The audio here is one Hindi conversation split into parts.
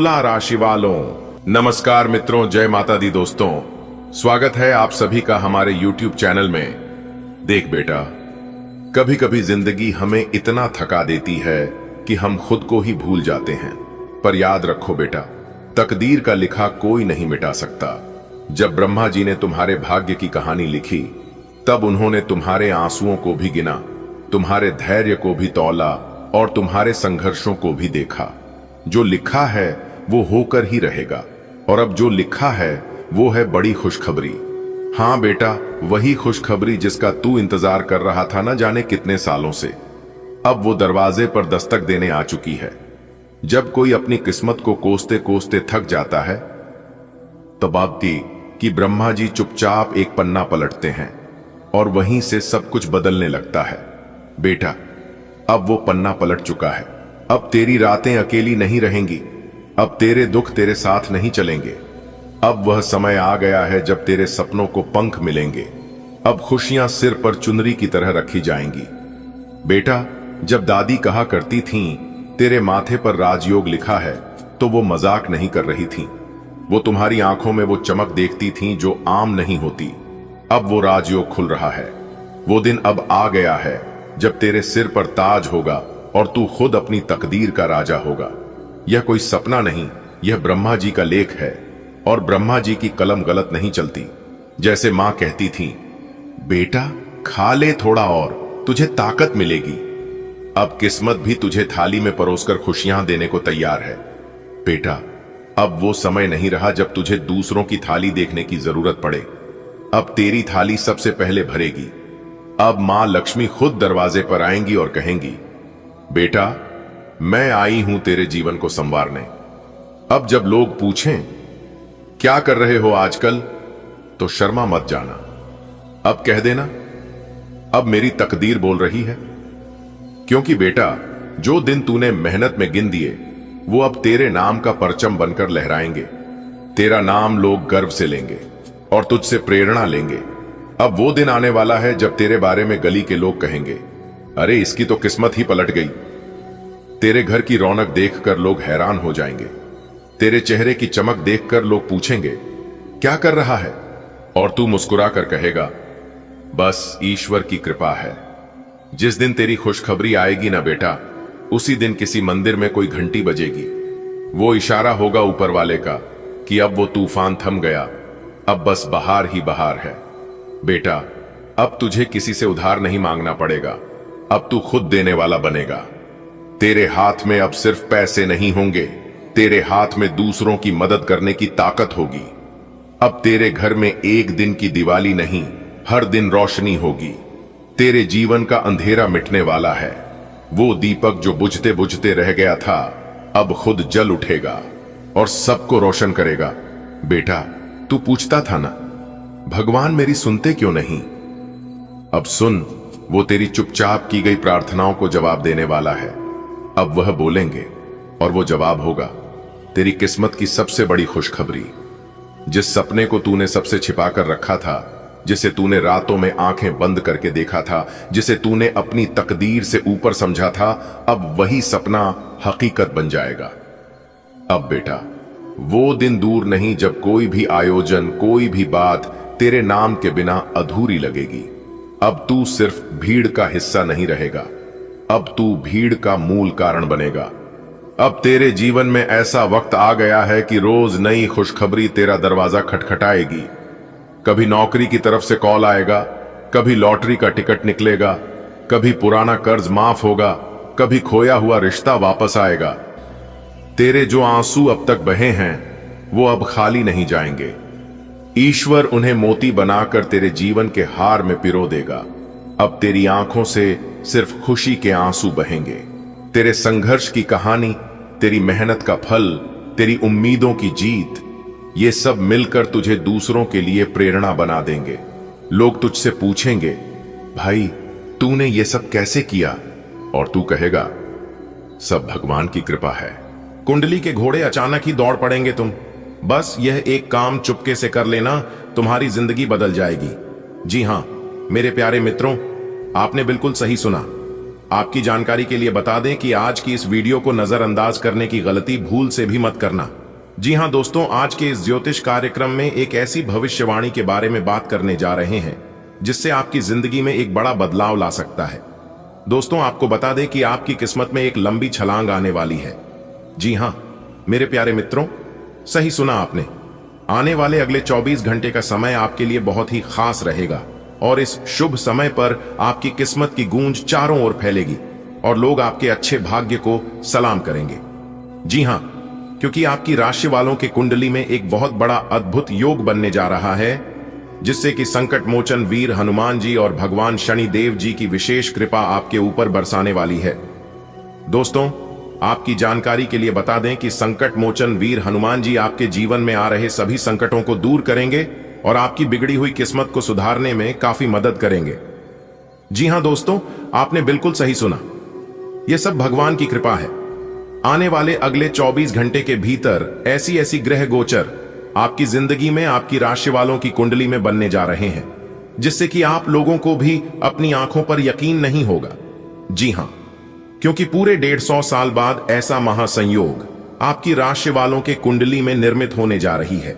तुला राशि वालों, नमस्कार मित्रों, जय माता दी दोस्तों। स्वागत है आप सभी का हमारे YouTube चैनल में। देख बेटा, कभी कभी जिंदगी हमें इतना थका देती है कि हम खुद को ही भूल जाते हैं। पर याद रखो बेटा, तकदीर का लिखा कोई नहीं मिटा सकता। जब ब्रह्मा जी ने तुम्हारे भाग्य की कहानी लिखी, तब उन्होंने तुम्हारे आंसुओं को भी गिना, तुम्हारे धैर्य को भी तौला और तुम्हारे संघर्षों को भी देखा। जो लिखा है वो होकर ही रहेगा, और अब जो लिखा है वो है बड़ी खुशखबरी। हाँ बेटा, वही खुशखबरी जिसका तू इंतजार कर रहा था ना जाने कितने सालों से। अब वो दरवाजे पर दस्तक देने आ चुकी है। जब कोई अपनी किस्मत को कोसते कोसते थक जाता है, तब आपती कि ब्रह्मा जी चुपचाप एक पन्ना पलटते हैं और वहीं से सब कुछ बदलने लगता है। बेटा, अब वो पन्ना पलट चुका है। अब तेरी रातें अकेली नहीं रहेंगी, अब तेरे दुख तेरे साथ नहीं चलेंगे। अब वह समय आ गया है जब तेरे सपनों को पंख मिलेंगे। अब खुशियां सिर पर चुनरी की तरह रखी जाएंगी। बेटा, जब दादी कहा करती थीं, तेरे माथे पर राजयोग लिखा है, तो वो मजाक नहीं कर रही थीं। वो तुम्हारी आंखों में वो चमक देखती थीं जो आम नहीं होती। अब वो राजयोग खुल रहा है। वो दिन अब आ गया है जब तेरे सिर पर ताज होगा और तू खुद अपनी तकदीर का राजा होगा। यह कोई सपना नहीं, यह ब्रह्मा जी का लेख है, और ब्रह्मा जी की कलम गलत नहीं चलती। जैसे मां कहती थी, बेटा खा ले थोड़ा और तुझे ताकत मिलेगी। अब किस्मत भी तुझे थाली में परोसकर खुशियां देने को तैयार है। बेटा, अब वो समय नहीं रहा जब तुझे दूसरों की थाली देखने की जरूरत पड़े। अब तेरी थाली सबसे पहले भरेगी। अब मां लक्ष्मी खुद दरवाजे पर आएंगी और कहेंगी, बेटा मैं आई हूं तेरे जीवन को संवारने। अब जब लोग पूछें क्या कर रहे हो आजकल, तो शर्मा मत जाना। अब कह देना, अब मेरी तकदीर बोल रही है। क्योंकि बेटा, जो दिन तूने मेहनत में गिन दिए, वो अब तेरे नाम का परचम बनकर लहराएंगे। तेरा नाम लोग गर्व से लेंगे और तुझसे प्रेरणा लेंगे। अब वो दिन आने वाला है जब तेरे बारे में गली के लोग कहेंगे, अरे इसकी तो किस्मत ही पलट गई। तेरे घर की रौनक देखकर लोग हैरान हो जाएंगे। तेरे चेहरे की चमक देखकर लोग पूछेंगे, क्या कर रहा है? और तू मुस्कुरा कर कहेगा, बस ईश्वर की कृपा है। जिस दिन तेरी खुशखबरी आएगी ना बेटा, उसी दिन किसी मंदिर में कोई घंटी बजेगी। वो इशारा होगा ऊपर वाले का कि अब वो तूफान थम गया, अब बस बहार ही बहार है। बेटा, अब तुझे किसी से उधार नहीं मांगना पड़ेगा, अब तू खुद देने वाला बनेगा। तेरे हाथ में अब सिर्फ पैसे नहीं होंगे, तेरे हाथ में दूसरों की मदद करने की ताकत होगी। अब तेरे घर में एक दिन की दिवाली नहीं, हर दिन रोशनी होगी। तेरे जीवन का अंधेरा मिटने वाला है। वो दीपक जो बुझते बुझते रह गया था, अब खुद जल उठेगा और सबको रोशन करेगा। बेटा, तू पूछता था ना, भगवान मेरी सुनते क्यों नहीं? अब सुन, वो तेरी चुपचाप की गई प्रार्थनाओं को जवाब देने वाला है। अब वह बोलेंगे और वो जवाब होगा तेरी किस्मत की सबसे बड़ी खुशखबरी। जिस सपने को तूने सबसे छिपा कर रखा था, जिसे तूने रातों में आंखें बंद करके देखा था, जिसे तूने अपनी तकदीर से ऊपर समझा था, अब वही सपना हकीकत बन जाएगा। अब बेटा, वो दिन दूर नहीं जब कोई भी आयोजन, कोई भी बात तेरे नाम के बिना अधूरी लगेगी। अब तू सिर्फ भीड़ का हिस्सा नहीं रहेगा, अब तू भीड़ का मूल कारण बनेगा। अब तेरे जीवन में ऐसा वक्त आ गया है कि रोज नई खुशखबरी तेरा दरवाजा खटखटाएगी। कभी नौकरी की तरफ से कॉल आएगा, कभी लॉटरी का टिकट निकलेगा, कभी पुराना कर्ज माफ होगा, कभी खोया हुआ रिश्ता वापस आएगा। तेरे जो आंसू अब तक बहे हैं, वो अब खाली नहीं जाएंगे। ईश्वर उन्हें मोती बनाकर तेरे जीवन के हार में पिरो देगा। अब तेरी आंखों से सिर्फ खुशी के आंसू बहेंगे। तेरे संघर्ष की कहानी, तेरी मेहनत का फल, तेरी उम्मीदों की जीत, ये सब मिलकर तुझे दूसरों के लिए प्रेरणा बना देंगे। लोग तुझसे पूछेंगे, भाई तूने ये सब कैसे किया? और तू कहेगा, सब भगवान की कृपा है। कुंडली के घोड़े अचानक ही दौड़ पड़ेंगे तुम। बस यह एक काम चुपके से कर लेना, तुम्हारी जिंदगी बदल जाएगी। जी हां मेरे प्यारे मित्रों, आपने बिल्कुल सही सुना। आपकी जानकारी के लिए बता दें कि आज की इस वीडियो को नजरअंदाज करने की गलती भूल से भी मत करना। जी हां दोस्तों, आज के इस ज्योतिष कार्यक्रम में एक ऐसी भविष्यवाणी के बारे में बात करने जा रहे हैं जिससे आपकी जिंदगी में एक बड़ा बदलाव ला सकता है। दोस्तों, आपको बता दें कि आपकी किस्मत में एक लंबी छलांग आने वाली है। जी हां मेरे प्यारे मित्रों, सही सुना आपने। आने वाले अगले 24 घंटे का समय आपके लिए बहुत ही खास रहेगा और इस शुभ समय पर आपकी किस्मत की गूंज चारों ओर फैलेगी और लोग आपके अच्छे भाग्य को सलाम करेंगे। जी हां, क्योंकि आपकी राशि वालों के कुंडली में एक बहुत बड़ा अद्भुत योग बनने जा रहा है जिससे कि संकट मोचन वीर हनुमान जी और भगवान शनि देव जी की विशेष कृपा आपके ऊपर बरसाने वाली है। दोस्तों, आपकी जानकारी के लिए बता दें कि संकट मोचन वीर हनुमान जी आपके जीवन में आ रहे सभी संकटों को दूर करेंगे और आपकी बिगड़ी हुई किस्मत को सुधारने में काफी मदद करेंगे। जी हां दोस्तों, आपने बिल्कुल सही सुना। यह सब भगवान की कृपा है। आने वाले अगले 24 घंटे के भीतर ऐसी ऐसी ग्रह गोचर आपकी जिंदगी में आपकी राशि वालों की कुंडली में बनने जा रहे हैं जिससे कि आप लोगों को भी अपनी आंखों पर यकीन नहीं होगा। जी हां, क्योंकि पूरे 150 साल बाद ऐसा महासंयोग आपकी राशि वालों के कुंडली में निर्मित होने जा रही है।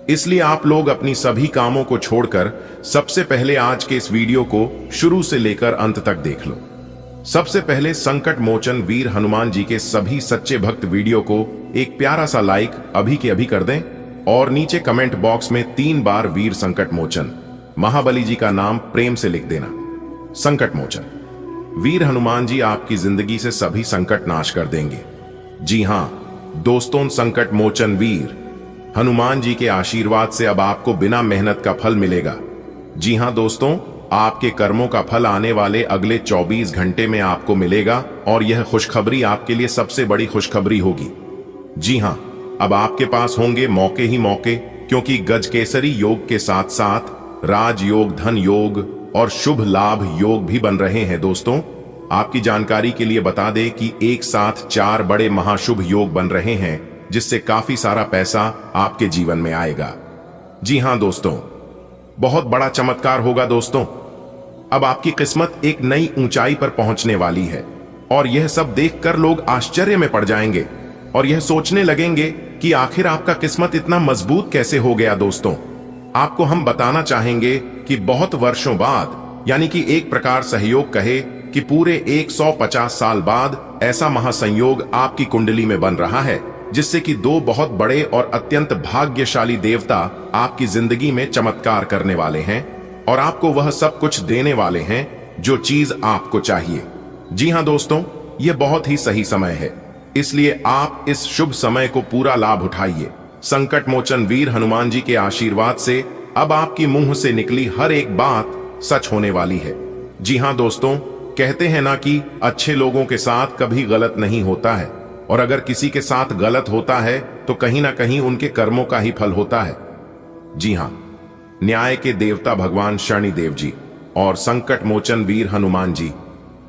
इसलिए आप लोग अपनी सभी कामों को छोड़कर सबसे पहले आज के इस वीडियो को शुरू से लेकर अंत तक देख लो। सबसे पहले संकट मोचन वीर हनुमान जी के सभी सच्चे भक्त वीडियो को एक प्यारा सा लाइक अभी के अभी कर दें और नीचे कमेंट बॉक्स में 3 बार वीर संकट मोचन महाबली जी का नाम प्रेम से लिख देना। संकट मोचन वीर हनुमान जी आपकी जिंदगी से सभी संकट नाश कर देंगे। जी हां दोस्तों, संकट मोचन वीर हनुमान जी के आशीर्वाद से अब आपको बिना मेहनत का फल मिलेगा। जी हां दोस्तों, आपके कर्मों का फल आने वाले अगले 24 घंटे में आपको मिलेगा और यह खुशखबरी आपके लिए सबसे बड़ी खुशखबरी होगी। जी हां, अब आपके पास होंगे मौके ही मौके, क्योंकि गजकेसरी योग के साथ साथ राजयोग, धन योग और शुभ लाभ योग भी बन रहे हैं। दोस्तों, आपकी जानकारी के लिए बता दें कि एक साथ 4 बड़े महाशुभ योग बन रहे हैं जिससे काफी सारा पैसा आपके जीवन में आएगा। जी हां दोस्तों, बहुत बड़ा चमत्कार होगा। दोस्तों, अब आपकी किस्मत एक नई ऊंचाई पर पहुंचने वाली है और यह सब देखकर लोग आश्चर्य में पड़ जाएंगे और यह सोचने लगेंगे कि आखिर आपका किस्मत इतना मजबूत कैसे हो गया। दोस्तों, आपको हम बताना चाहेंगे कि बहुत वर्षों बाद, यानी कि एक प्रकार सहयोग कहे कि पूरे 150 साल बाद ऐसा महासंयोग आपकी कुंडली में बन रहा है जिससे कि 2 बहुत बड़े और अत्यंत भाग्यशाली देवता आपकी जिंदगी में चमत्कार करने वाले हैं और आपको वह सब कुछ देने वाले हैं जो चीज आपको चाहिए। जी हां दोस्तों, यह बहुत ही सही समय है, इसलिए आप इस शुभ समय को पूरा लाभ उठाइए। संकट मोचन वीर हनुमान जी के आशीर्वाद से अब आपकी मुंह से निकली हर एक बात सच होने वाली है। जी हां दोस्तों, कहते हैं ना कि अच्छे लोगों के साथ कभी गलत नहीं होता है और अगर किसी के साथ गलत होता है तो कहीं ना कहीं उनके कर्मों का ही फल होता है। जी हां, न्याय के देवता भगवान शनि देव जी और संकट मोचन वीर हनुमान जी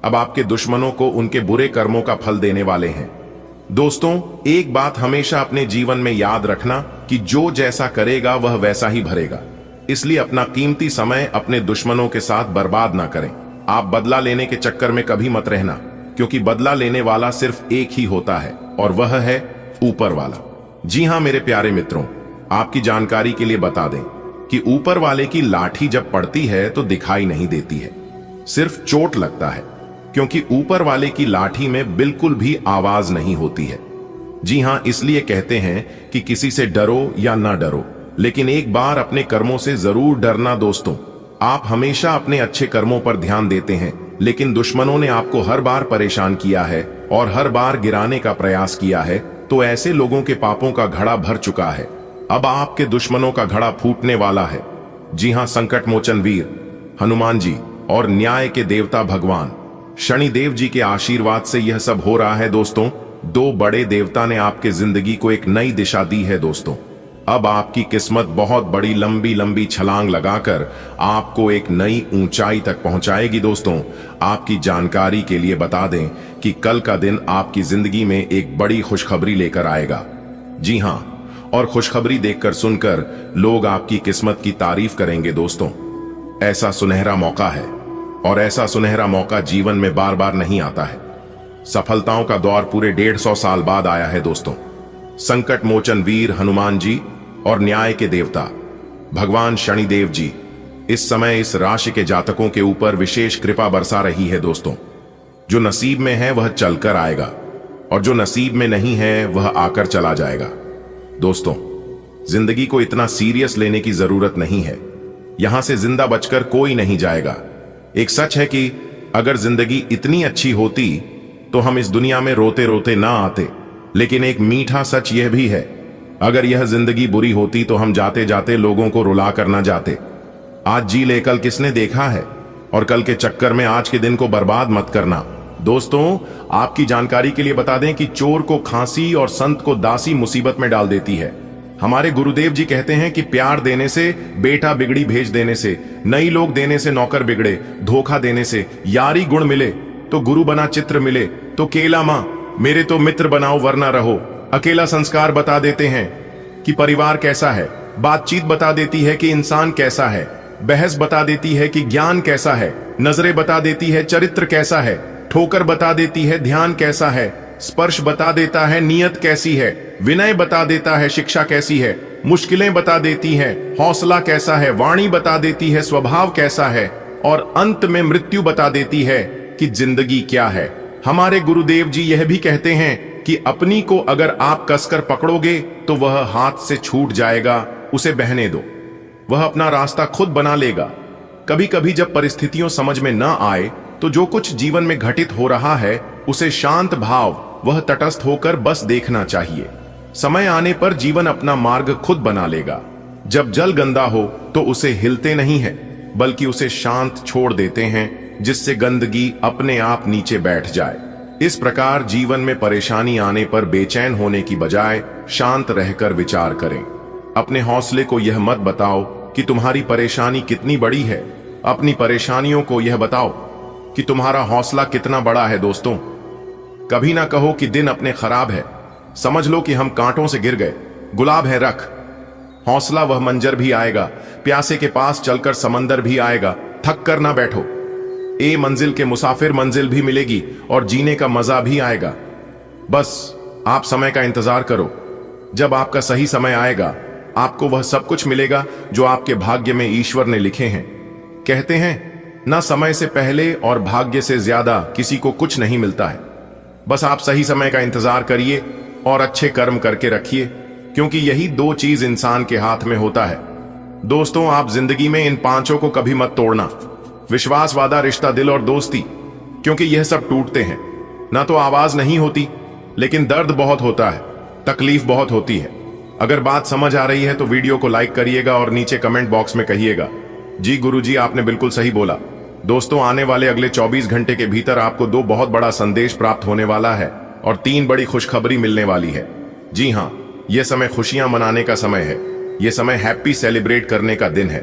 अब आपके दुश्मनों को उनके बुरे कर्मों का फल देने वाले हैं। दोस्तों, एक बात हमेशा अपने जीवन में याद रखना कि जो जैसा करेगा वह वैसा ही भरेगा। इसलिए अपना कीमती समय अपने दुश्मनों के साथ बर्बाद ना करें। आप बदला लेने के चक्कर में कभी मत रहना, क्योंकि बदला लेने वाला सिर्फ एक ही होता है और वह है ऊपर वाला। जी हां मेरे प्यारे मित्रों, आपकी जानकारी के लिए बता दें कि ऊपर वाले की लाठी जब पड़ती है तो दिखाई नहीं देती है, सिर्फ चोट लगता है, क्योंकि ऊपर वाले की लाठी में बिल्कुल भी आवाज नहीं होती है। जी हां, इसलिए कहते हैं कि किसी से डरो या ना डरो, लेकिन एक बार अपने कर्मों से जरूर डरना। दोस्तों, आप हमेशा अपने अच्छे कर्मों पर ध्यान देते हैं, लेकिन दुश्मनों ने आपको हर बार परेशान किया है और हर बार गिराने का प्रयास किया है, तो ऐसे लोगों के पापों का घड़ा भर चुका है। अब आपके दुश्मनों का घड़ा फूटने वाला है। जी हां, संकट मोचन वीर हनुमान जी और न्याय के देवता भगवान शनि देव जी के आशीर्वाद से यह सब हो रहा है। दोस्तों, 2 बड़े देवता ने आपके जिंदगी को एक नई दिशा दी है। दोस्तों, अब आपकी किस्मत बहुत बड़ी लंबी लंबी छलांग लगाकर आपको एक नई ऊंचाई तक पहुंचाएगी। दोस्तों, आपकी जानकारी के लिए बता दें कि कल का दिन आपकी जिंदगी में एक बड़ी खुशखबरी लेकर आएगा। जी हां, और खुशखबरी देखकर सुनकर लोग आपकी किस्मत की तारीफ करेंगे। दोस्तों, ऐसा सुनहरा मौका है और ऐसा सुनहरा मौका जीवन में बार बार नहीं आता है। सफलताओं का दौर पूरे 150 साल बाद आया है दोस्तों। संकट मोचन वीर हनुमान जी और न्याय के देवता भगवान शनिदेव जी इस समय इस राशि के जातकों के ऊपर विशेष कृपा बरसा रही है दोस्तों। जो नसीब में है वह चलकर आएगा और जो नसीब में नहीं है वह आकर चला जाएगा। दोस्तों, जिंदगी को इतना सीरियस लेने की जरूरत नहीं है। यहां से जिंदा बचकर कोई नहीं जाएगा। एक सच है कि अगर जिंदगी इतनी अच्छी होती तो हम इस दुनिया में रोते रोते ना आते। लेकिन एक मीठा सच यह भी है, अगर यह जिंदगी बुरी होती तो हम जाते जाते लोगों को रुला कर ना जाते। आज जी ले कल किसने देखा है, और कल के चक्कर में आज के दिन को बर्बाद मत करना। दोस्तों, आपकी जानकारी के लिए बता दें कि चोर को खांसी और संत को दासी मुसीबत में डाल देती है। हमारे गुरुदेव जी कहते हैं कि प्यार देने से बेटा बिगड़ी भेज देने से, नई लोग देने से नौकर बिगड़े, धोखा देने से यारी गुण मिले तो गुरु बना चित्र मिले, तो केला मां मेरे तो मित्र बनाओ वरना रहो। अकेला संस्कार बता देते हैं कि परिवार कैसा है, बातचीत बता देती है कि इंसान कैसा है, बहस बता देती है कि ज्ञान कैसा है, नजरें बता देती है चरित्र कैसा है, ठोकर बता देती है ध्यान कैसा है, स्पर्श बता देता है नीयत कैसी है, विनय बता देता है शिक्षा कैसी है, मुश्किलें बता देती है हौसला कैसा है, वाणी बता देती है स्वभाव कैसा है, और अंत में मृत्यु बता देती है कि जिंदगी क्या है। हमारे गुरुदेव जी यह भी कहते हैं कि अपनी को अगर आप कसकर पकड़ोगे तो वह हाथ से छूट जाएगा, उसे बहने दो, वह अपना रास्ता खुद बना लेगा। कभी कभी जब परिस्थितियों समझ में न आए तो जो कुछ जीवन में घटित हो रहा है उसे शांत भाव वह तटस्थ होकर बस देखना चाहिए। समय आने पर जीवन अपना मार्ग खुद बना लेगा। जब जल गंदा हो तो उसे हिलते नहीं है बल्कि उसे शांत छोड़ देते हैं, जिससे गंदगी अपने आप नीचे बैठ जाए। इस प्रकार जीवन में परेशानी आने पर बेचैन होने की बजाय शांत रहकर विचार करें। अपने हौसले को यह मत बताओ कि तुम्हारी परेशानी कितनी बड़ी है, अपनी परेशानियों को यह बताओ कि तुम्हारा हौसला कितना बड़ा है। दोस्तों, कभी ना कहो कि दिन अपने खराब है, समझ लो कि हम कांटों से गिर गए, गुलाब है रख। हौसला वह मंजर भी आएगा, प्यासे के पास चलकर समंदर भी आएगा, थक कर ना बैठो। ए मंजिल के मुसाफिर मंजिल भी मिलेगी और जीने का मजा भी आएगा। बस आप समय का इंतजार करो, जब आपका सही समय आएगा आपको वह सब कुछ मिलेगा जो आपके भाग्य में ईश्वर ने लिखे हैं। कहते हैं ना, समय से पहले और भाग्य से ज्यादा किसी को कुछ नहीं मिलता है। बस आप सही समय का इंतजार करिए और अच्छे कर्म करके रखिए, क्योंकि यही दो चीज इंसान के हाथ में होता है। दोस्तों, आप जिंदगी में इन पांचों को कभी मत तोड़ना, विश्वास, वादा, रिश्ता, दिल और दोस्ती, क्योंकि यह सब टूटते हैं। ना तो आवाज नहीं होती, लेकिन दर्द बहुत होता है, तकलीफ बहुत होती है। अगर बात समझ आ रही है तो वीडियो को लाइक करिएगा और नीचे कमेंट बॉक्स में कहिएगा, जी गुरुजी आपने बिल्कुल सही बोला। दोस्तों, आने वाले अगले 24 घंटे के भीतर आपको 2 बहुत बड़ा संदेश प्राप्त होने वाला है और 3 बड़ी खुशखबरी मिलने वाली है। जी हाँ, यह समय खुशियां मनाने का समय है, यह समय हैप्पी सेलिब्रेट करने का दिन है।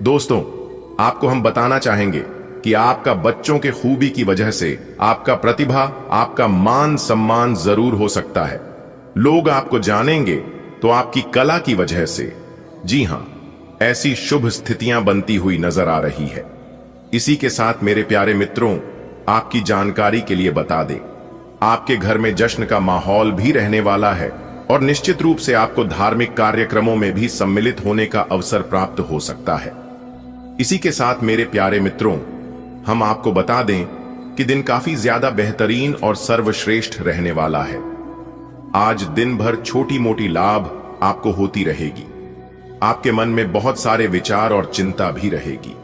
दोस्तों, आपको हम बताना चाहेंगे कि आपका बच्चों के खूबी की वजह से आपका प्रतिभा, आपका मान सम्मान जरूर हो सकता है। लोग आपको जानेंगे तो आपकी कला की वजह से। जी हां, ऐसी शुभ स्थितियां बनती हुई नजर आ रही है। इसी के साथ मेरे प्यारे मित्रों, आपकी जानकारी के लिए बता दें, आपके घर में जश्न का माहौल भी रहने वाला है और निश्चित रूप से आपको धार्मिक कार्यक्रमों में भी सम्मिलित होने का अवसर प्राप्त हो सकता है। इसी के साथ मेरे प्यारे मित्रों, हम आपको बता दें कि दिन काफी ज्यादा बेहतरीन और सर्वश्रेष्ठ रहने वाला है। आज दिन भर छोटी मोटी लाभ आपको होती रहेगी। आपके मन में बहुत सारे विचार और चिंता भी रहेगी।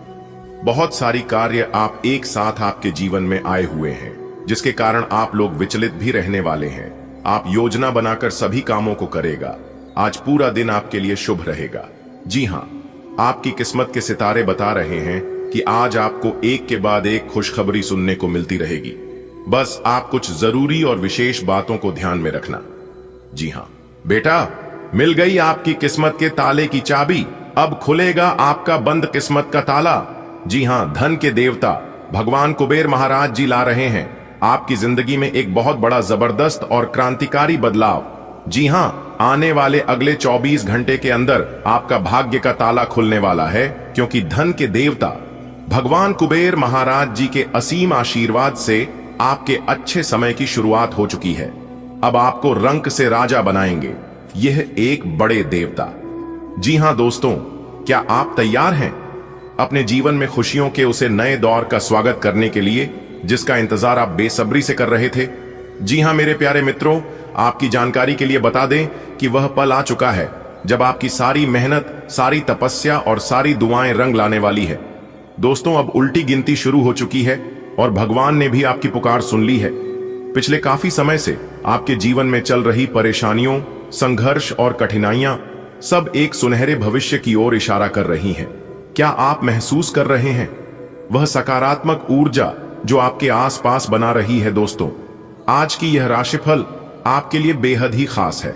बहुत सारी कार्य आप एक साथ आपके जीवन में आए हुए हैं, जिसके कारण आप लोग विचलित भी रहने वाले हैं। आप योजना बनाकर सभी कामों को करेगा। आज पूरा दिन आपके लिए शुभ रहेगा। जी हां, आपकी किस्मत के सितारे बता रहे हैं कि आज आपको एक के बाद एक खुशखबरी सुनने को मिलती रहेगी। बस आप कुछ जरूरी और विशेष बातों को ध्यान में रखना। जी हां बेटा, मिल गई आपकी किस्मत के ताले की चाबी। अब खुलेगा आपका बंद किस्मत का ताला। जी हां, धन के देवता भगवान कुबेर महाराज जी ला रहे हैं आपकी जिंदगी में एक बहुत बड़ा जबरदस्त और क्रांतिकारी बदलाव। जी हां, आने वाले अगले 24 घंटे के अंदर आपका भाग्य का ताला खुलने वाला है, क्योंकि धन के देवता भगवान कुबेर महाराज जी के असीम आशीर्वाद से आपके अच्छे समय की शुरुआत हो चुकी है। अब आपको रंक से राजा बनाएंगे यह एक बड़े देवता। जी हां दोस्तों, क्या आप तैयार हैं अपने जीवन में खुशियों के उसे नए दौर का स्वागत करने के लिए जिसका इंतजार आप बेसब्री से कर रहे थे? जी हां मेरे प्यारे मित्रों, आपकी जानकारी के लिए बता दें कि वह पल आ चुका है जब आपकी सारी मेहनत, सारी तपस्या और सारी दुआएं रंग लाने वाली है। दोस्तों, अब उल्टी गिनती शुरू हो चुकी है और भगवान ने भी आपकी पुकार सुन ली है। पिछले काफी समय से आपके जीवन में चल रही परेशानियों, संघर्ष और कठिनाइयां सब एक सुनहरे भविष्य की ओर इशारा कर रही हैं। क्या आप महसूस कर रहे हैं वह सकारात्मक ऊर्जा जो आपके आसपास बना रही है? दोस्तों, आज की यह राशिफल आपके लिए बेहद ही खास है,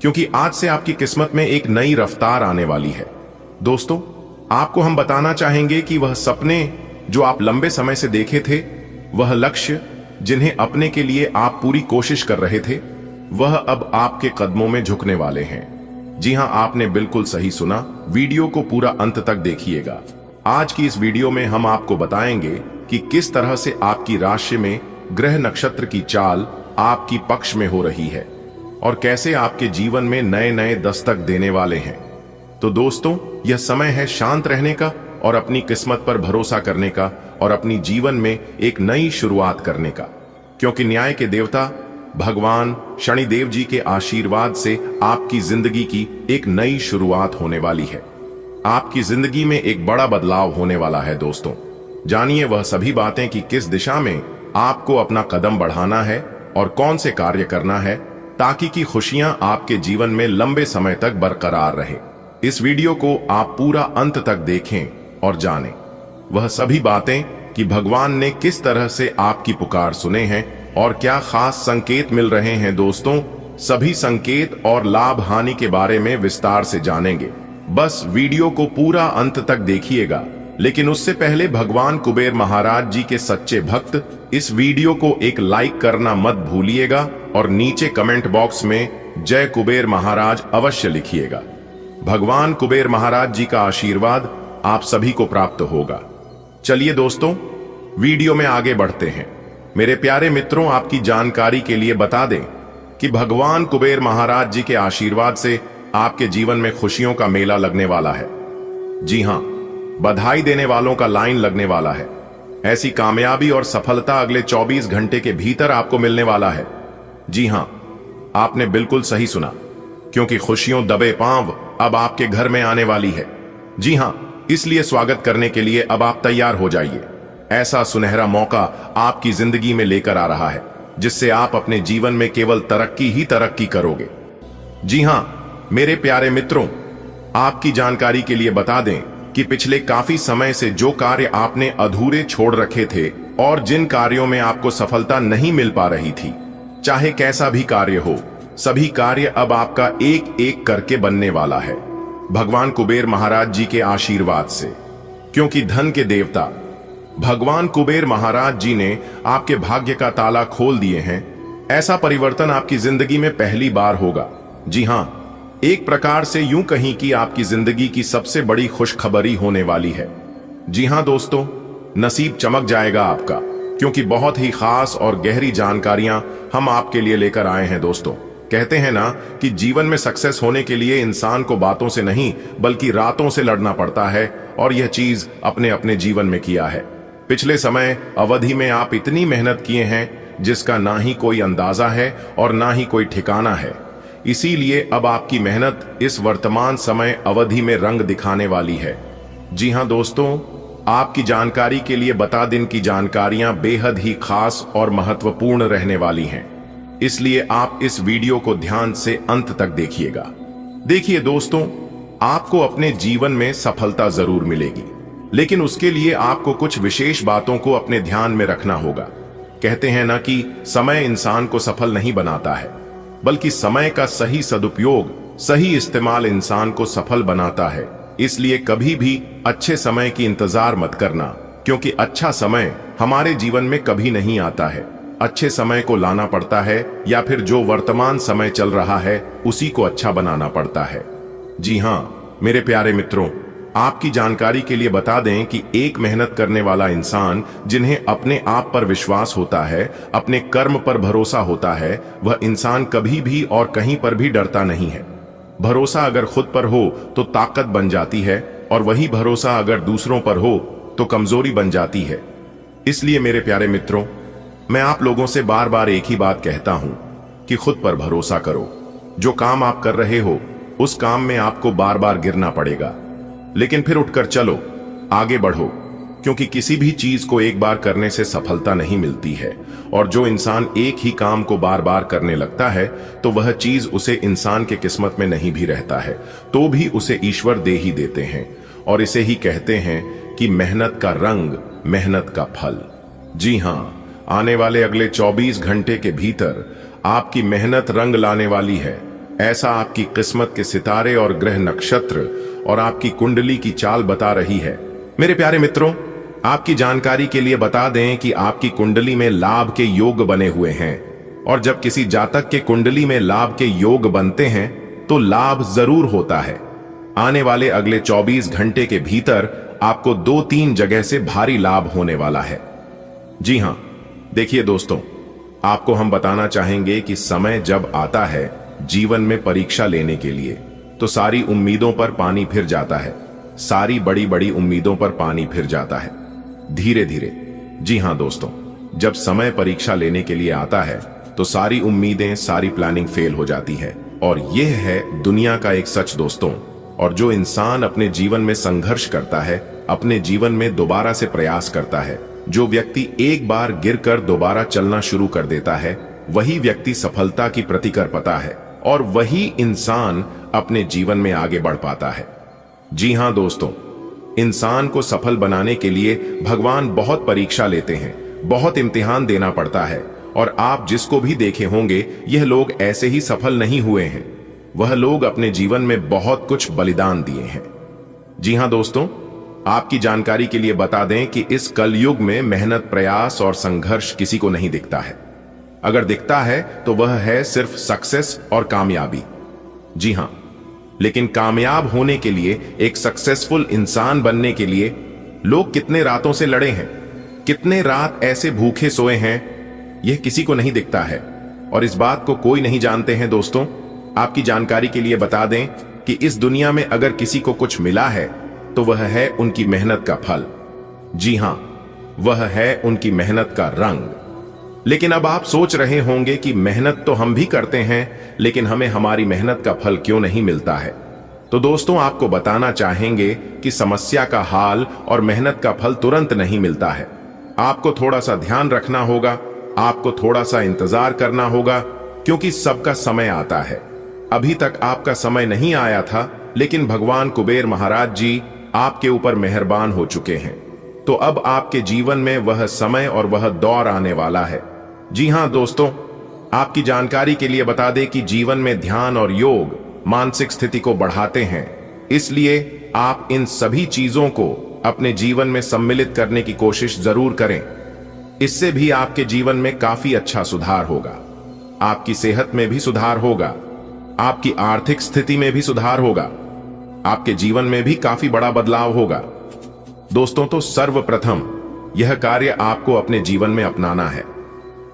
क्योंकि आज से आपकी किस्मत में एक नई रफ्तार आने वाली है। दोस्तों, आपको हम बताना चाहेंगे कि वह सपने जो आप लंबे समय से देखे थे, वह लक्ष्य जिन्हें अपने के लिए आप पूरी कोशिश कर रहे थे, वह अब आपके कदमों में झुकने वाले हैं। जी हां, आपने बिल्कुल सही सुना। वीडियो को पूरा अंत तक देखिएगा। आज की इस वीडियो में हम आपको बताएंगे कि किस तरह से आपकी राशि में ग्रह नक्षत्र की चाल आपकी पक्ष में हो रही है और कैसे आपके जीवन में नए नए दस्तक देने वाले हैं। तो दोस्तों, यह समय है शांत रहने का और अपनी किस्मत पर भरोसा करने का और अपनी जीवन में एक नई शुरुआत करने का, क्योंकि न्याय के देवता भगवान शनिदेव जी के आशीर्वाद से आपकी जिंदगी की एक नई शुरुआत होने वाली है। आपकी जिंदगी में एक बड़ा बदलाव होने वाला है। दोस्तों, जानिए वह सभी बातें कि किस दिशा में आपको अपना कदम बढ़ाना है और कौन से कार्य करना है ताकि की खुशियां आपके जीवन में लंबे समय तक बरकरार रहे। इस वीडियो को आप पूरा अंत तक देखें और जानें वह सभी बातें कि भगवान ने किस तरह से आपकी पुकार सुने हैं और क्या खास संकेत मिल रहे हैं। दोस्तों, सभी संकेत और लाभ हानि के बारे में विस्तार से जानेंगे। बस वीडियो को पूरा अंत तक देखिएगा। लेकिन उससे पहले भगवान कुबेर महाराज जी के सच्चे भक्त इस वीडियो को एक लाइक करना मत भूलिएगा और नीचे कमेंट बॉक्स में जय कुबेर महाराज अवश्य लिखिएगा। भगवान कुबेर महाराज जी का आशीर्वाद आप सभी को प्राप्त होगा। चलिए दोस्तों, वीडियो में आगे बढ़ते हैं। मेरे प्यारे मित्रों, आपकी जानकारी के लिए बता दें कि भगवान कुबेर महाराज जी के आशीर्वाद से आपके जीवन में खुशियों का मेला लगने वाला है। जी हां, बधाई देने वालों का लाइन लगने वाला है। ऐसी कामयाबी और सफलता अगले 24 घंटे के भीतर आपको मिलने वाला है। जी हां, आपने बिल्कुल सही सुना, क्योंकि खुशियों दबे पांव अब आपके घर में आने वाली है। जी हां, इसलिए स्वागत करने के लिए अब आप तैयार हो जाइए। ऐसा सुनहरा मौका आपकी जिंदगी में लेकर आ रहा है जिससे आप अपने जीवन में केवल तरक्की ही तरक्की करोगे। जी हां मेरे प्यारे मित्रों, आपकी जानकारी के लिए बता दें कि पिछले काफी समय से जो कार्य आपने अधूरे छोड़ रखे थे और जिन कार्यों में आपको सफलता नहीं मिल पा रही थी, चाहे कैसा भी कार्य हो, सभी कार्य अब आपका एक एक करके बनने वाला है भगवान कुबेर महाराज जी के आशीर्वाद से। क्योंकि धन के देवता भगवान कुबेर महाराज जी ने आपके भाग्य का ताला खोल दिए हैं। ऐसा परिवर्तन आपकी जिंदगी में पहली बार होगा। जी हां, एक प्रकार से यूं कहीं कि आपकी जिंदगी की सबसे बड़ी खुशखबरी होने वाली है। जी हां दोस्तों, नसीब चमक जाएगा आपका, क्योंकि बहुत ही खास और गहरी जानकारियां हम आपके लिए लेकर आए हैं। दोस्तों, कहते हैं ना कि जीवन में सक्सेस होने के लिए इंसान को बातों से नहीं बल्कि रातों से लड़ना पड़ता है, और यह चीज अपने अपने जीवन में किया है। पिछले समय अवधि में आप इतनी मेहनत किए हैं जिसका ना ही कोई अंदाजा है और ना ही कोई ठिकाना है। इसीलिए अब आपकी मेहनत इस वर्तमान समय अवधि में रंग दिखाने वाली है। जी हां दोस्तों, आपकी जानकारी के लिए बता दिन की जानकारियां बेहद ही खास और महत्वपूर्ण रहने वाली हैं, इसलिए आप इस वीडियो को ध्यान से अंत तक देखिएगा। देखिए दोस्तों, आपको अपने जीवन में सफलता जरूर मिलेगी, लेकिन उसके लिए आपको कुछ विशेष बातों को अपने ध्यान में रखना होगा। कहते हैं ना कि समय इंसान को सफल नहीं बनाता है, बल्कि समय का सही सदुपयोग, सही इस्तेमाल इंसान को सफल बनाता है। इसलिए कभी भी अच्छे समय की इंतजार मत करना, क्योंकि अच्छा समय हमारे जीवन में कभी नहीं आता है। अच्छे समय को लाना पड़ता है, या फिर जो वर्तमान समय चल रहा है उसी को अच्छा बनाना पड़ता है। जी हां मेरे प्यारे मित्रों, आपकी जानकारी के लिए बता दें कि एक मेहनत करने वाला इंसान जिन्हें अपने आप पर विश्वास होता है, अपने कर्म पर भरोसा होता है, वह इंसान कभी भी और कहीं पर भी डरता नहीं है। भरोसा अगर खुद पर हो तो ताकत बन जाती है, और वही भरोसा अगर दूसरों पर हो तो कमजोरी बन जाती है। इसलिए मेरे प्यारे मित्रों, मैं आप लोगों से बार बार एक ही बात कहता हूं कि खुद पर भरोसा करो। जो काम आप कर रहे हो उस काम में आपको बार बार गिरना पड़ेगा, लेकिन फिर उठकर चलो, आगे बढ़ो, क्योंकि किसी भी चीज को एक बार करने से सफलता नहीं मिलती है। और जो इंसान एक ही काम को बार बार करने लगता है तो वह चीज उसे इंसान के किस्मत में नहीं भी रहता है तो भी उसे ईश्वर दे ही देते हैं। और इसे ही कहते हैं कि मेहनत का रंग, मेहनत का फल। जी हां, आने वाले अगले 24 घंटे के भीतर आपकी मेहनत रंग लाने वाली है। ऐसा आपकी किस्मत के सितारे और ग्रह नक्षत्र और आपकी कुंडली की चाल बता रही है। मेरे प्यारे मित्रों, आपकी जानकारी के लिए बता दें कि आपकी कुंडली में लाभ के योग बने हुए हैं, और जब किसी जातक के कुंडली में लाभ के योग बनते हैं तो लाभ जरूर होता है। आने वाले अगले 24 घंटे के भीतर आपको 2-3 जगह से भारी लाभ होने वाला है। जी हां, देखिए दोस्तों, आपको हम बताना चाहेंगे कि समय जब आता है जीवन में परीक्षा लेने के लिए, तो सारी उम्मीदों पर पानी फिर जाता है। सारी बड़ी बड़ी उम्मीदों पर पानी फिर जाता है धीरे धीरे। जी हां दोस्तों, जब समय परीक्षा लेने के लिए आता है तो सारी उम्मीदें, सारी प्लानिंग फेल हो जाती है। और यह है दुनिया का एक सच दोस्तों। और जो इंसान अपने जीवन में संघर्ष करता है, अपने जीवन में दोबारा से प्रयास करता है, जो व्यक्ति एक बार गिरकर दोबारा चलना शुरू कर देता है, वही व्यक्ति सफलता की प्रति कर पाता है, और वही इंसान अपने जीवन में आगे बढ़ पाता है। जी हां दोस्तों, इंसान को सफल बनाने के लिए भगवान बहुत परीक्षा लेते हैं, बहुत इम्तिहान देना पड़ता है। और आप जिसको भी देखे होंगे, यह लोग ऐसे ही सफल नहीं हुए हैं। वह लोग अपने जीवन में बहुत कुछ बलिदान दिए हैं। जी हां दोस्तों, आपकी जानकारी के लिए बता दें कि इस कलयुग में मेहनत, प्रयास और संघर्ष किसी को नहीं दिखता है। अगर दिखता है तो वह है सिर्फ सक्सेस और कामयाबी। जी हां, लेकिन कामयाब होने के लिए, एक सक्सेसफुल इंसान बनने के लिए लोग कितने रातों से लड़े हैं, कितने रात ऐसे भूखे सोए हैं, यह किसी को नहीं दिखता है। और इस बात को कोई नहीं जानते हैं दोस्तों। आपकी जानकारी के लिए बता दें कि इस दुनिया में अगर किसी को कुछ मिला है तो वह है उनकी मेहनत का फल। जी हां, वह है उनकी मेहनत का रंग। लेकिन अब आप सोच रहे होंगे कि मेहनत तो हम भी करते हैं, लेकिन हमें हमारी मेहनत का फल क्यों नहीं मिलता है। तो दोस्तों, आपको बताना चाहेंगे कि समस्या का हाल और मेहनत का फल तुरंत नहीं मिलता है। आपको थोड़ा सा ध्यान रखना होगा, आपको थोड़ा सा इंतजार करना होगा, क्योंकि सबका समय आता है। अभी तक आपका समय नहीं आया था, लेकिन भगवान कुबेर महाराज जी आपके ऊपर मेहरबान हो चुके हैं। तो अब आपके जीवन में वह समय और वह दौर आने वाला है। जी हां दोस्तों, आपकी जानकारी के लिए बता दें कि जीवन में ध्यान और योग मानसिक स्थिति को बढ़ाते हैं। इसलिए आप इन सभी चीजों को अपने जीवन में सम्मिलित करने की कोशिश जरूर करें। इससे भी आपके जीवन में काफी अच्छा सुधार होगा। आपकी सेहत में भी सुधार होगा, आपकी आर्थिक स्थिति में भी सुधार होगा, आपके जीवन में भी काफी बड़ा बदलाव होगा। दोस्तों, तो सर्वप्रथम यह कार्य आपको अपने जीवन में अपनाना है।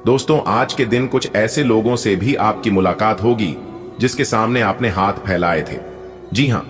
दोस्तों, आज के दिन कुछ ऐसे लोगों से भी आपकी मुलाकात होगी जिसके सामने आपने हाथ फैलाए थे। जी हां,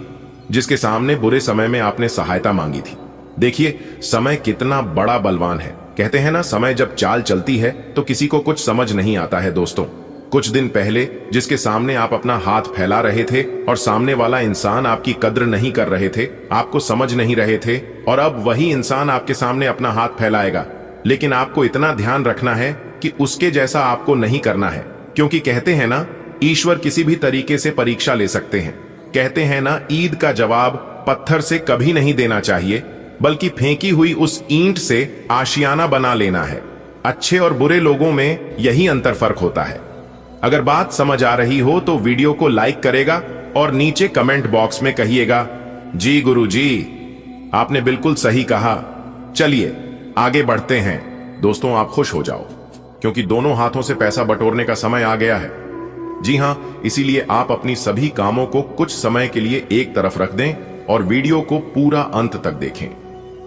जिसके सामने बुरे समय में आपने सहायता मांगी थी। देखिए, समय कितना बड़ा बलवान है। कहते हैं ना, समय जब चाल चलती है तो किसी को कुछ समझ नहीं आता है। दोस्तों, कुछ दिन पहले जिसके सामने आप अपना हाथ फैला रहे थे और सामने वाला इंसान आपकी कद्र नहीं कर रहे थे, आपको समझ नहीं रहे थे, और अब वही इंसान आपके सामने अपना हाथ फैलाएगा। लेकिन आपको इतना ध्यान रखना है कि उसके जैसा आपको नहीं करना है, क्योंकि कहते हैं ना, ईश्वर किसी भी तरीके से परीक्षा ले सकते हैं। कहते हैं ना, ईद का जवाब पत्थर से कभी नहीं देना चाहिए, बल्कि फेंकी हुई उस ईंट से आशियाना बना लेना है। अच्छे और बुरे लोगों में यही अंतर फर्क होता है। अगर बात समझ आ रही हो तो वीडियो को लाइक करेगा और नीचे कमेंट बॉक्स में कहिएगा, जी गुरुजी, आपने बिल्कुल सही कहा। चलिए आगे बढ़ते हैं। दोस्तों, आप खुश हो जाओ, क्योंकि दोनों हाथों से पैसा बटोरने का समय आ गया है। जी हां, इसीलिए आप अपनी सभी कामों को कुछ समय के लिए एक तरफ रख दें और वीडियो को पूरा अंत तक देखें।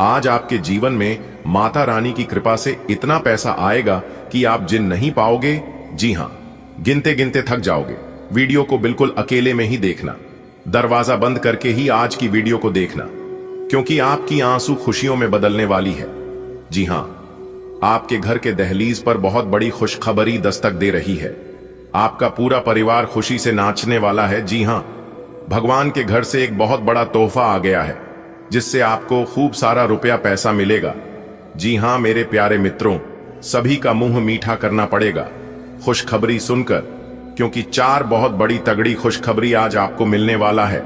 आज आपके जीवन में माता रानी की कृपा से इतना पैसा आएगा कि आप जिन नहीं पाओगे। जी हां, गिनते गिनते थक जाओगे। वीडियो को बिल्कुल अकेले में ही देखना, दरवाजा बंद करके ही आज की वीडियो को देखना, क्योंकि आपकी आंसू खुशियों में बदलने वाली है। जी हां, आपके घर के दहलीज पर बहुत बड़ी खुशखबरी दस्तक दे रही है। आपका पूरा परिवार खुशी से नाचने वाला है। जी हां, भगवान के घर से एक बहुत बड़ा तोहफा आ गया है, जिससे आपको खूब सारा रुपया पैसा मिलेगा। जी हां मेरे प्यारे मित्रों, सभी का मुंह मीठा करना पड़ेगा खुशखबरी सुनकर, क्योंकि 4 बहुत बड़ी तगड़ी खुशखबरी आज आपको मिलने वाला है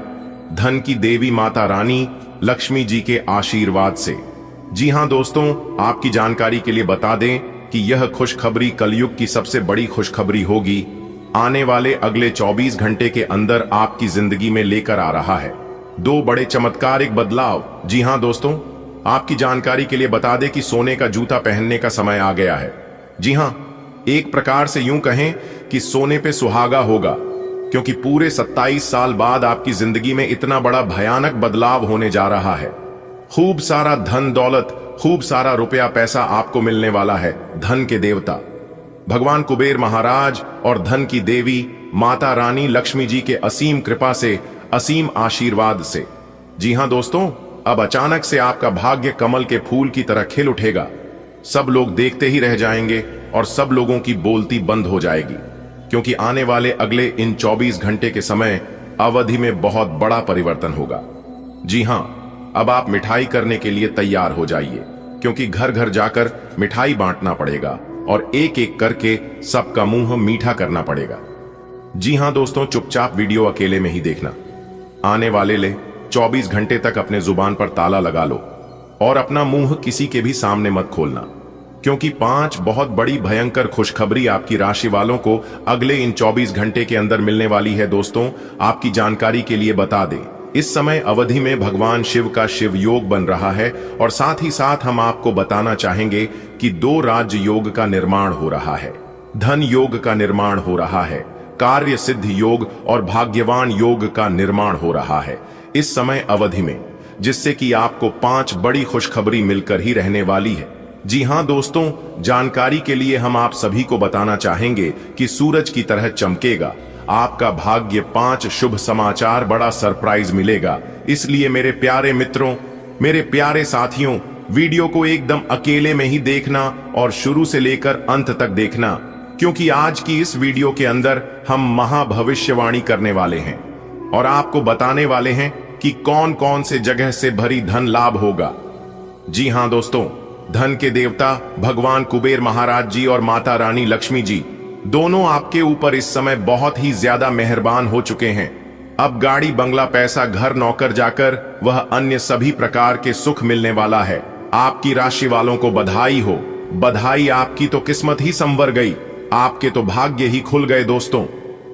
धन की देवी माता रानी लक्ष्मी जी के आशीर्वाद से। जी हां दोस्तों, आपकी जानकारी के लिए बता दें कि यह खुशखबरी कलयुग की सबसे बड़ी खुशखबरी होगी। आने वाले अगले 24 घंटे के अंदर आपकी जिंदगी में लेकर आ रहा है 2 बड़े चमत्कारिक बदलाव। जी हां दोस्तों, आपकी जानकारी के लिए बता दें कि सोने का जूता पहनने का समय आ गया है। जी हां, एक प्रकार से यूं कहें कि सोने पे सुहागा होगा, क्योंकि पूरे 27 साल बाद आपकी जिंदगी में इतना बड़ा भयानक बदलाव होने जा रहा है। खूब सारा धन दौलत, खूब सारा रुपया पैसा आपको मिलने वाला है धन के देवता भगवान कुबेर महाराज और धन की देवी माता रानी लक्ष्मी जी के असीम कृपा से, असीम आशीर्वाद से। जी हां दोस्तों, अब अचानक से आपका भाग्य कमल के फूल की तरह खिल उठेगा। सब लोग देखते ही रह जाएंगे और सब लोगों की बोलती बंद हो जाएगी, क्योंकि आने वाले अगले इन 24 घंटे के समय अवधि में बहुत बड़ा परिवर्तन होगा। जी हां, अब आप मिठाई करने के लिए तैयार हो जाइए, क्योंकि घर घर जाकर मिठाई बांटना पड़ेगा और एक एक करके सबका मुंह मीठा करना पड़ेगा। जी हां दोस्तों, चुपचाप वीडियो अकेले में ही देखना। आने वाले 24 घंटे तक अपने जुबान पर ताला लगा लो और अपना मुंह किसी के भी सामने मत खोलना, क्योंकि 5 बहुत बड़ी भयंकर खुशखबरी आपकी राशि वालों को अगले इन 24 घंटे के अंदर मिलने वाली है। दोस्तों, आपकी जानकारी के लिए बता दें, इस समय अवधि में भगवान शिव का शिव योग बन रहा है और साथ ही साथ हम आपको बताना चाहेंगे कि 2 राज योग का निर्माण हो रहा है, धन योग का निर्माण हो रहा है, कार्य सिद्ध योग और भाग्यवान योग का निर्माण हो रहा है इस समय अवधि में, जिससे कि आपको 5 बड़ी खुशखबरी मिलकर ही रहने वाली है। जी हां दोस्तों, जानकारी के लिए हम आप सभी को बताना चाहेंगे कि सूरज की तरह चमकेगा आपका भाग्य। 5 शुभ समाचार, बड़ा सरप्राइज मिलेगा। इसलिए मेरे प्यारे मित्रों, मेरे प्यारे साथियों, वीडियो को एकदम अकेले में ही देखना और शुरू से लेकर अंत तक देखना, क्योंकि आज की इस वीडियो के अंदर हम महाभविष्यवाणी करने वाले हैं और आपको बताने वाले हैं कि कौन कौन से जगह से भरी धन लाभ होगा। जी हां दोस्तों, धन के देवता भगवान कुबेर महाराज जी और माता रानी लक्ष्मी जी दोनों आपके ऊपर इस समय बहुत ही ज्यादा मेहरबान हो चुके हैं। अब गाड़ी बंगला पैसा घर नौकर जाकर वह अन्य सभी प्रकार के सुख मिलने वाला है। आपकी राशि वालों को बधाई हो, बधाई, आपकी तो किस्मत ही संवर गई, आपके तो भाग्य ही खुल गए। दोस्तों,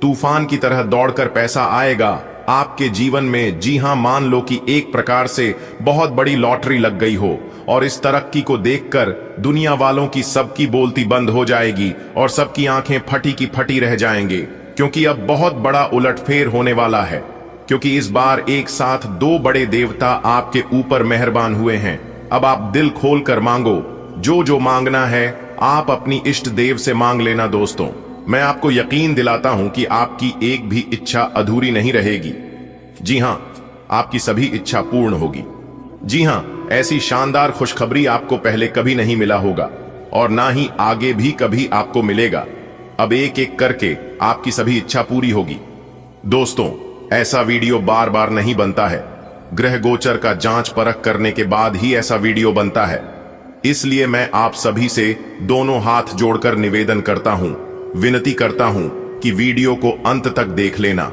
तूफान की तरह दौड़कर पैसा आएगा आपके जीवन में। जी हां, मान लो कि एक प्रकार से बहुत बड़ी लॉटरी लग गई हो और इस तरक्की को देखकर दुनिया वालों की सबकी बोलती बंद हो जाएगी और सबकी आंखें फटी की फटी रह जाएंगे, क्योंकि अब बहुत बड़ा उलटफेर होने वाला है। क्योंकि इस बार एक साथ 2 बड़े देवता आपके ऊपर मेहरबान हुए हैं। अब आप दिल खोल कर मांगो, जो मांगना है आप अपनी इष्ट देव से मांग लेना। दोस्तों, मैं आपको यकीन दिलाता हूं कि आपकी एक भी इच्छा अधूरी नहीं रहेगी। जी हां, आपकी सभी इच्छा पूर्ण होगी। जी हां, ऐसी शानदार खुशखबरी आपको पहले कभी नहीं मिला होगा और ना ही आगे भी कभी आपको मिलेगा। अब एक एक करके आपकी सभी इच्छा पूरी होगी। दोस्तों, ऐसा वीडियो बार बार नहीं बनता है, ग्रह गोचर का जांच परख करने के बाद ही ऐसा वीडियो बनता है। इसलिए मैं आप सभी से दोनों हाथ जोड़कर निवेदन करता हूं, विनती करता हूं कि वीडियो को अंत तक देख लेना।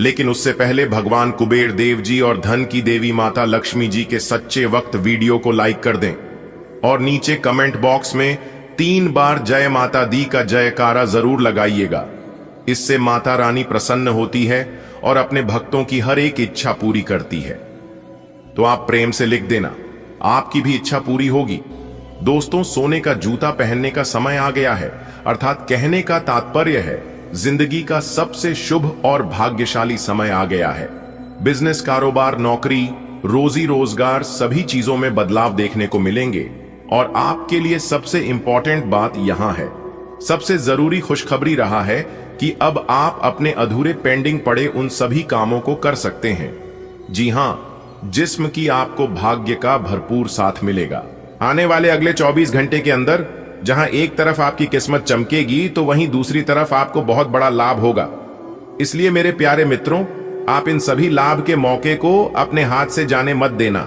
लेकिन उससे पहले भगवान कुबेर देव जी और धन की देवी माता लक्ष्मी जी के सच्चे वक्त वीडियो को लाइक कर दें और नीचे कमेंट बॉक्स में 3 बार जय माता दी का जयकारा जरूर लगाइएगा। इससे माता रानी प्रसन्न होती है और अपने भक्तों की हर एक इच्छा पूरी करती है। तो आप प्रेम से लिख देना, आपकी भी इच्छा पूरी होगी। दोस्तों, सोने का जूता पहनने का समय आ गया है, अर्थात कहने का तात्पर्य है जिंदगी का सबसे शुभ और भाग्यशाली समय आ गया है। बिजनेस, कारोबार, नौकरी, रोजी रोजगार सभी चीजों में बदलाव देखने को मिलेंगे। और आपके लिए सबसे इंपॉर्टेंट बात यहां है, सबसे जरूरी खुशखबरी रहा है कि अब आप अपने अधूरे पेंडिंग पड़े उन सभी कामों को कर सकते हैं। जी हां, जिस्म की आपको भाग्य का भरपूर साथ मिलेगा। आने वाले अगले 24 घंटे के अंदर जहां एक तरफ आपकी किस्मत चमकेगी तो वहीं दूसरी तरफ आपको बहुत बड़ा लाभ होगा। इसलिए मेरे प्यारे मित्रों, आप इन सभी लाभ के मौके को अपने हाथ से जाने मत देना।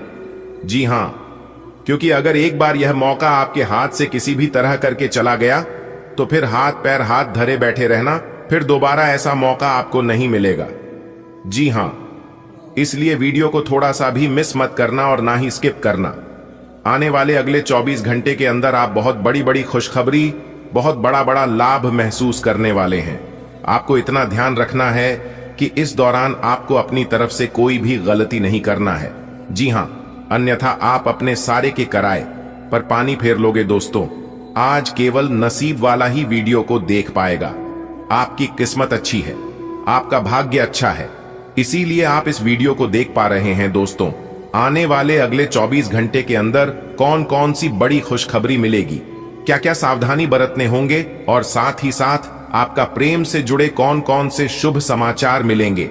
जी हां, क्योंकि अगर एक बार यह मौका आपके हाथ से किसी भी तरह करके चला गया तो फिर हाथ पैर हाथ धरे बैठे रहना, फिर दोबारा ऐसा मौका आपको नहीं मिलेगा। जी हां, इसलिए वीडियो को थोड़ा सा भी मिस मत करना और ना ही स्किप करना। आने वाले अगले 24 घंटे के अंदर आप बहुत बड़ी बड़ी खुशखबरी, बहुत बड़ा बड़ा लाभ महसूस करने वाले हैं। आपको इतना ध्यान रखना है कि इस दौरान आपको अपनी तरफ से कोई भी गलती नहीं करना है। जी हां, अन्यथा आप अपने सारे के किराए पर पानी फेर लोगे। दोस्तों, आज केवल नसीब वाला ही वीडियो को देख पाएगा। आपकी किस्मत अच्छी है, आपका भाग्य अच्छा है, इसीलिए आप इस वीडियो को देख पा रहे हैं। दोस्तों, आने वाले अगले 24 घंटे के अंदर कौन कौन सी बड़ी खुशखबरी मिलेगी, क्या क्या सावधानी बरतने होंगे और साथ ही साथ आपका प्रेम से जुड़े कौन कौन से शुभ समाचार मिलेंगे,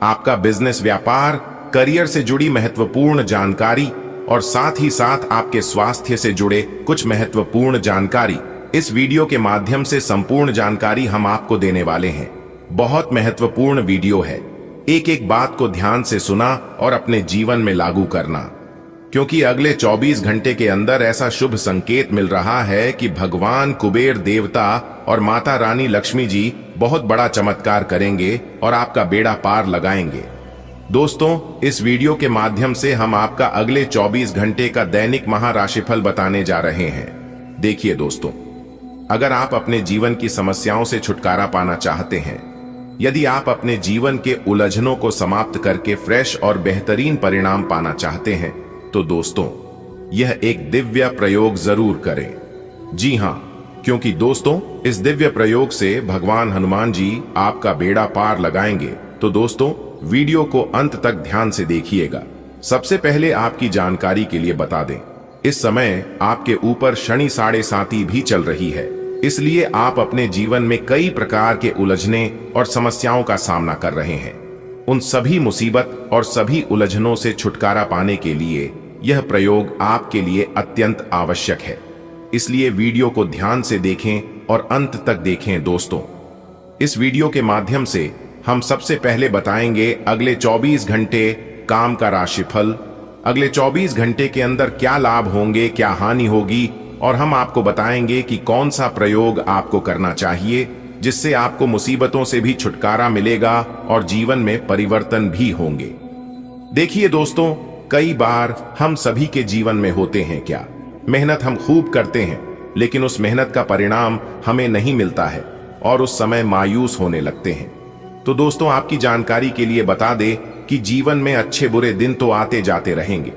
आपका बिजनेस, व्यापार, करियर से जुड़ी महत्वपूर्ण जानकारी और साथ ही साथ आपके स्वास्थ्य से जुड़े कुछ महत्वपूर्ण जानकारी, इस वीडियो के माध्यम से संपूर्ण जानकारी हम आपको देने वाले हैं। बहुत महत्वपूर्ण वीडियो है, एक एक बात को ध्यान से सुना और अपने जीवन में लागू करना, क्योंकि अगले 24 घंटे के अंदर ऐसा शुभ संकेत मिल रहा है कि भगवान कुबेर देवता और माता रानी लक्ष्मी जी बहुत बड़ा चमत्कार करेंगे और आपका बेड़ा पार लगाएंगे। दोस्तों, इस वीडियो के माध्यम से हम आपका अगले 24 घंटे का दैनिक महाराशिफल बताने जा रहे हैं। देखिए दोस्तों, अगर आप अपने जीवन की समस्याओं से छुटकारा पाना चाहते हैं, यदि आप अपने जीवन के उलझनों को समाप्त करके फ्रेश और बेहतरीन परिणाम पाना चाहते हैं, तो दोस्तों यह एक दिव्य प्रयोग जरूर करें। जी हां, क्योंकि दोस्तों इस दिव्य प्रयोग से भगवान हनुमान जी आपका बेड़ा पार लगाएंगे। तो दोस्तों, वीडियो को अंत तक ध्यान से देखिएगा। सबसे पहले आपकी जानकारी के लिए बता दें, इस समय आपके ऊपर शनि 7.5 भी चल रही है, इसलिए आप अपने जीवन में कई प्रकार के उलझने और समस्याओं का सामना कर रहे हैं। उन सभी मुसीबत और सभी उलझनों से छुटकारा पाने के लिए यह प्रयोग आपके लिए अत्यंत आवश्यक है। इसलिए वीडियो को ध्यान से देखें और अंत तक देखें। दोस्तों, इस वीडियो के माध्यम से हम सबसे पहले बताएंगे अगले 24 घंटे काम का राशिफल, अगले 24 घंटे के अंदर क्या लाभ होंगे, क्या हानि होगी, और हम आपको बताएंगे कि कौन सा प्रयोग आपको करना चाहिए जिससे आपको मुसीबतों से भी छुटकारा मिलेगा और जीवन में परिवर्तन भी होंगे। देखिए दोस्तों, कई बार हम सभी के जीवन में होते हैं क्या, मेहनत हम खूब करते हैं लेकिन उस मेहनत का परिणाम हमें नहीं मिलता है और उस समय मायूस होने लगते हैं। तो दोस्तों, आपकी जानकारी के लिए बता दें कि जीवन में अच्छे बुरे दिन तो आते जाते रहेंगे,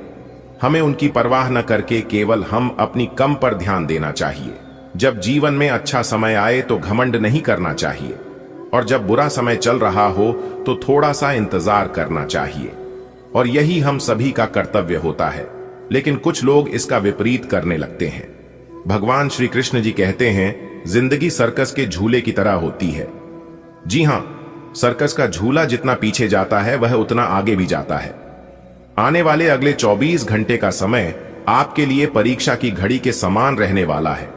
हमें उनकी परवाह न करके केवल हम अपनी कम पर ध्यान देना चाहिए। जब जीवन में अच्छा समय आए तो घमंड नहीं करना चाहिए, और जब बुरा समय चल रहा हो तो थोड़ा सा इंतजार करना चाहिए, और यही हम सभी का कर्तव्य होता है। लेकिन कुछ लोग इसका विपरीत करने लगते हैं। भगवान श्री कृष्ण जी कहते हैं, जिंदगी सर्कस के झूले की तरह होती है। जी हां, सर्कस का झूला जितना पीछे जाता है वह उतना आगे भी जाता है। आने वाले अगले 24 घंटे का समय आपके लिए परीक्षा की घड़ी के समान रहने वाला है।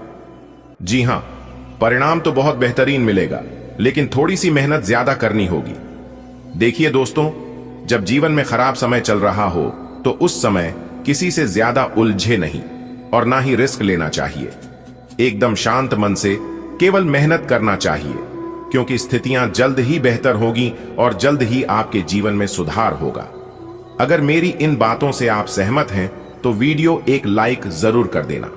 जी हां, परिणाम तो बहुत बेहतरीन मिलेगा, लेकिन थोड़ी सी मेहनत ज्यादा करनी होगी। देखिए दोस्तों, जब जीवन में खराब समय चल रहा हो तो उस समय किसी से ज्यादा उलझे नहीं और ना ही रिस्क लेना चाहिए। एकदम शांत मन से केवल मेहनत करना चाहिए, क्योंकि स्थितियां जल्द ही बेहतर होगी और जल्द ही आपके जीवन में सुधार होगा। अगर मेरी इन बातों से आप सहमत हैं तो वीडियो एक लाइक जरूर कर देना।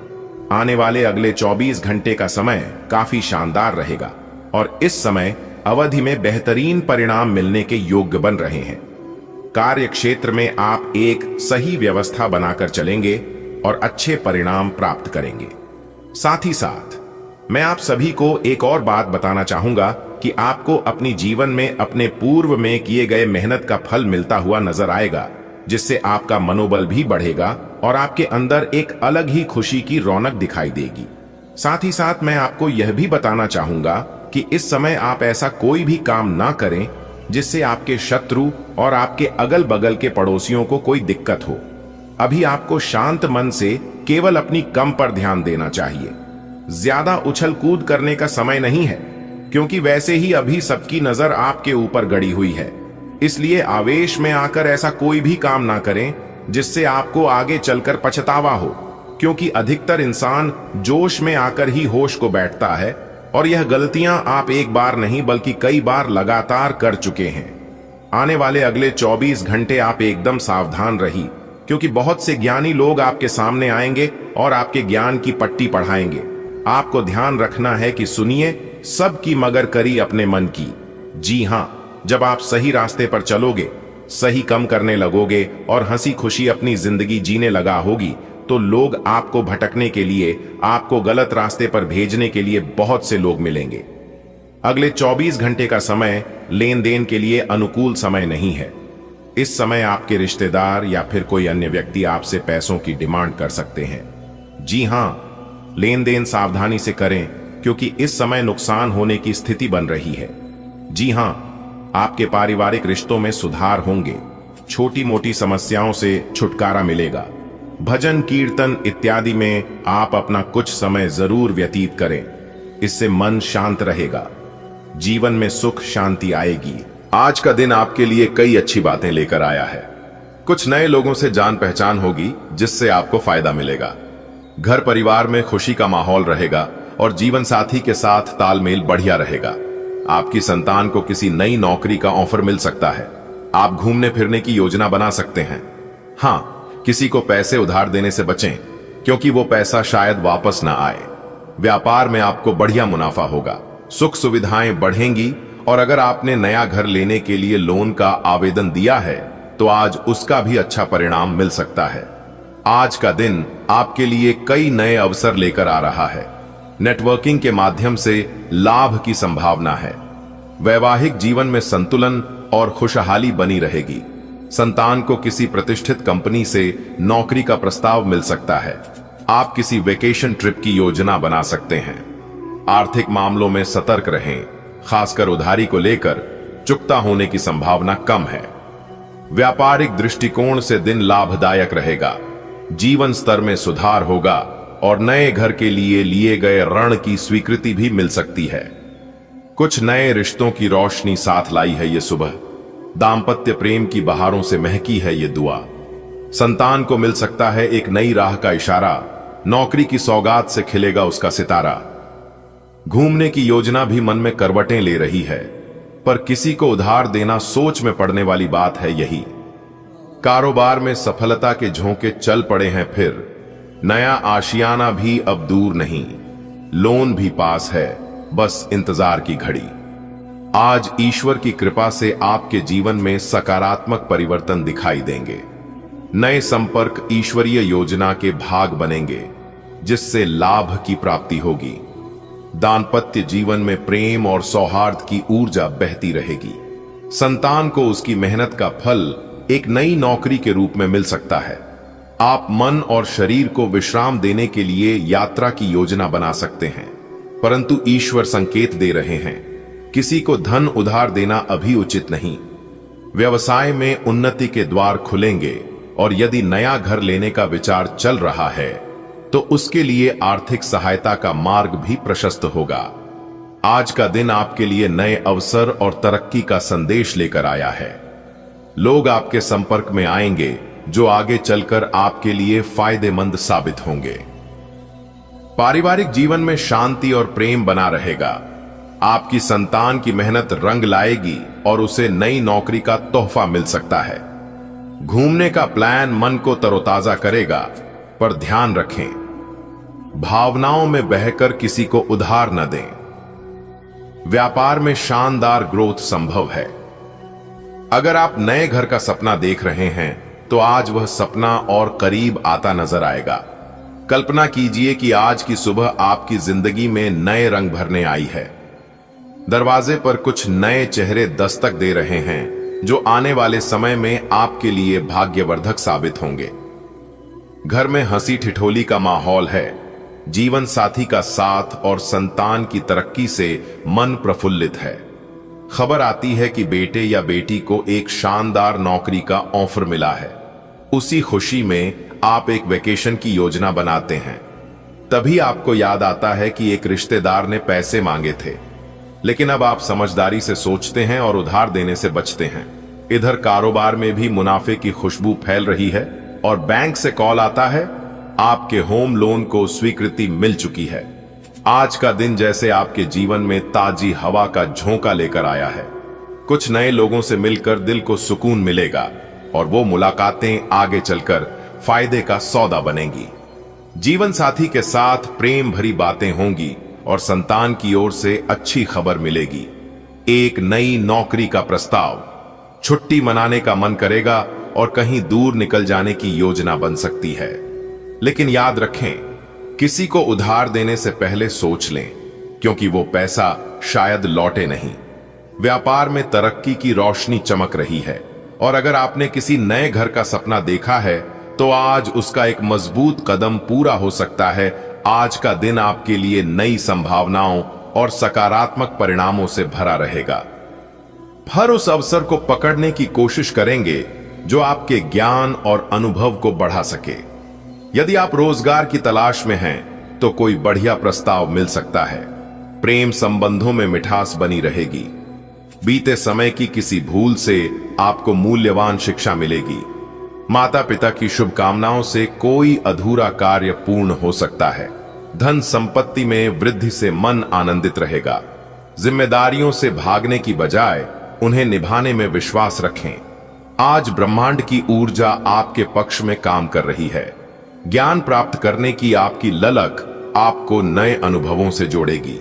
आने वाले अगले 24 घंटे का समय काफी शानदार रहेगा और इस समय अवधि में बेहतरीन परिणाम मिलने के योग्य बन रहे हैं। कार्य क्षेत्र में आप एक सही व्यवस्था बनाकर चलेंगे और अच्छे परिणाम प्राप्त करेंगे। साथ ही साथ मैं आप सभी को एक और बात बताना चाहूंगा कि आपको अपनी जीवन में अपने पूर्व में किए गए मेहनत का फल मिलता हुआ नजर आएगा, जिससे आपका मनोबल भी बढ़ेगा और आपके अंदर एक अलग ही खुशी की रौनक दिखाई देगी। साथ ही साथ मैं आपको यह भी बताना चाहूंगा कि इस समय आप ऐसा कोई भी काम ना करें जिससे आपके शत्रु और आपके अगल बगल के पड़ोसियों को कोई दिक्कत हो। अभी आपको शांत मन से केवल अपनी कम पर ध्यान देना चाहिए। ज्यादा उछल कूद करने का समय नहीं है, क्योंकि वैसे ही अभी सबकी नजर आपके ऊपर गड़ी हुई है। इसलिए आवेश में आकर ऐसा कोई भी काम ना करें जिससे आपको आगे चलकर पछतावा हो, क्योंकि अधिकतर इंसान जोश में आकर ही होश को बैठता है और यह गलतियां आप एक बार नहीं बल्कि कई बार लगातार कर चुके हैं। आने वाले अगले 24 घंटे आप एकदम सावधान रहिए, क्योंकि बहुत से ज्ञानी लोग आपके सामने आएंगे और आपके ज्ञान की पट्टी पढ़ाएंगे। आपको ध्यान रखना है कि सुनिए सबकी मगर करी अपने मन की। जी हां, जब आप सही रास्ते पर चलोगे, सही कम करने लगोगे और हंसी खुशी अपनी जिंदगी जीने लगा होगी, तो लोग आपको भटकने के लिए, आपको गलत रास्ते पर भेजने के लिए बहुत से लोग मिलेंगे। अगले 24 घंटे का समय लेन देन के लिए अनुकूल समय नहीं है। इस समय आपके रिश्तेदार या फिर कोई अन्य व्यक्ति आपसे पैसों की डिमांड कर सकते हैं। जी हां, लेन देन सावधानी से करें, क्योंकि इस समय नुकसान होने की स्थिति बन रही है। जी हां, आपके पारिवारिक रिश्तों में सुधार होंगे। छोटी मोटी समस्याओं से छुटकारा मिलेगा। भजन कीर्तन इत्यादि में आप अपना कुछ समय जरूर व्यतीत करें, इससे मन शांत रहेगा। जीवन में सुख शांति आएगी। आज का दिन आपके लिए कई अच्छी बातें लेकर आया है। कुछ नए लोगों से जान पहचान होगी, जिससे आपको फायदा मिलेगा। घर परिवार में खुशी का माहौल रहेगा और जीवन साथी के साथ तालमेल बढ़िया रहेगा। आपकी संतान को किसी नई नौकरी का ऑफर मिल सकता है। आप घूमने फिरने की योजना बना सकते हैं। हां, किसी को पैसे उधार देने से बचें, क्योंकि वो पैसा शायद वापस ना आए। व्यापार में आपको बढ़िया मुनाफा होगा। सुख सुविधाएं बढ़ेंगी और अगर आपने नया घर लेने के लिए लोन का आवेदन दिया है, तो आज उसका भी अच्छा परिणाम मिल सकता है। आज का दिन आपके लिए कई नए अवसर लेकर आ रहा है। नेटवर्किंग के माध्यम से लाभ की संभावना है। वैवाहिक जीवन में संतुलन और खुशहाली बनी रहेगी। संतान को किसी प्रतिष्ठित कंपनी से नौकरी का प्रस्ताव मिल सकता है। आप किसी वेकेशन ट्रिप की योजना बना सकते हैं। आर्थिक मामलों में सतर्क रहें, खासकर उधारी को लेकर चुकता होने की संभावना कम है। व्यापारिक दृष्टिकोण से दिन लाभदायक रहेगा। जीवन स्तर में सुधार होगा और नए घर के लिए गए ऋण की स्वीकृति भी मिल सकती है। कुछ नए रिश्तों की रोशनी साथ लाई है ये सुबह। दाम्पत्य प्रेम की बहारों से महकी है ये दुआ। संतान को मिल सकता है एक नई राह का इशारा। नौकरी की सौगात से खिलेगा उसका सितारा। घूमने की योजना भी मन में करवटें ले रही है, पर किसी को उधार देना सोच में पड़ने वाली बात है यही। कारोबार में सफलता के झोंके चल पड़े हैं फिर। नया आशियाना भी अब दूर नहीं। लोन भी पास है, बस इंतजार की घड़ी। आज ईश्वर की कृपा से आपके जीवन में सकारात्मक परिवर्तन दिखाई देंगे। नए संपर्क ईश्वरीय योजना के भाग बनेंगे, जिससे लाभ की प्राप्ति होगी। दाम्पत्य जीवन में प्रेम और सौहार्द की ऊर्जा बहती रहेगी। संतान को उसकी मेहनत का फल एक नई नौकरी के रूप में मिल सकता है। आप मन और शरीर को विश्राम देने के लिए यात्रा की योजना बना सकते हैं, परंतु ईश्वर संकेत दे रहे हैं, किसी को धन उधार देना अभी उचित नहीं। व्यवसाय में उन्नति के द्वार खुलेंगे और यदि नया घर लेने का विचार चल रहा है, तो उसके लिए आर्थिक सहायता का मार्ग भी प्रशस्त होगा। आज का दिन आपके लिए नए अवसर और तरक्की का संदेश लेकर आया है। लोग आपके संपर्क में आएंगे जो आगे चलकर आपके लिए फायदेमंद साबित होंगे। पारिवारिक जीवन में शांति और प्रेम बना रहेगा। आपकी संतान की मेहनत रंग लाएगी और उसे नई नौकरी का तोहफा मिल सकता है। घूमने का प्लान मन को तरोताजा करेगा, पर ध्यान रखें, भावनाओं में बहकर किसी को उधार न दें। व्यापार में शानदार ग्रोथ संभव है। अगर आप नए घर का सपना देख रहे हैं, तो आज वह सपना और करीब आता नजर आएगा। कल्पना कीजिए कि आज की सुबह आपकी जिंदगी में नए रंग भरने आई है। दरवाजे पर कुछ नए चेहरे दस्तक दे रहे हैं जो आने वाले समय में आपके लिए भाग्यवर्धक साबित होंगे। घर में हंसी ठिठोली का माहौल है। जीवन साथी का साथ और संतान की तरक्की से मन प्रफुल्लित है। खबर आती है कि बेटे या बेटी को एक शानदार नौकरी का ऑफर मिला है। उसी खुशी में आप एक वेकेशन की योजना बनाते हैं। तभी आपको याद आता है कि एक रिश्तेदार ने पैसे मांगे थे, लेकिन अब आप समझदारी से सोचते हैं और उधार देने से बचते हैं। इधर कारोबार में भी मुनाफे की खुशबू फैल रही है और बैंक से कॉल आता है, आपके होम लोन को स्वीकृति मिल चुकी है। आज का दिन जैसे आपके जीवन में ताजी हवा का झोंका लेकर आया है। कुछ नए लोगों से मिलकर दिल को सुकून मिलेगा और वो मुलाकातें आगे चलकर फायदे का सौदा बनेंगी। जीवन साथी के साथ प्रेम भरी बातें होंगी और संतान की ओर से अच्छी खबर मिलेगी। एक नई नौकरी का प्रस्ताव, छुट्टी मनाने का मन करेगा और कहीं दूर निकल जाने की योजना बन सकती है। लेकिन याद रखें, किसी को उधार देने से पहले सोच लें, क्योंकि वो पैसा शायद लौटे नहीं। व्यापार में तरक्की की रोशनी चमक रही है और अगर आपने किसी नए घर का सपना देखा है तो आज उसका एक मजबूत कदम पूरा हो सकता है। आज का दिन आपके लिए नई संभावनाओं और सकारात्मक परिणामों से भरा रहेगा। हर उस अवसर को पकड़ने की कोशिश करेंगे जो आपके ज्ञान और अनुभव को बढ़ा सके। यदि आप रोजगार की तलाश में हैं तो कोई बढ़िया प्रस्ताव मिल सकता है। प्रेम संबंधों में मिठास बनी रहेगी। बीते समय की किसी भूल से आपको मूल्यवान शिक्षा मिलेगी। माता पिता की शुभकामनाओं से कोई अधूरा कार्य पूर्ण हो सकता है। धन संपत्ति में वृद्धि से मन आनंदित रहेगा। जिम्मेदारियों से भागने की बजाय उन्हें निभाने में विश्वास रखें। आज ब्रह्मांड की ऊर्जा आपके पक्ष में काम कर रही है। ज्ञान प्राप्त करने की आपकी ललक आपको नए अनुभवों से जोड़ेगी।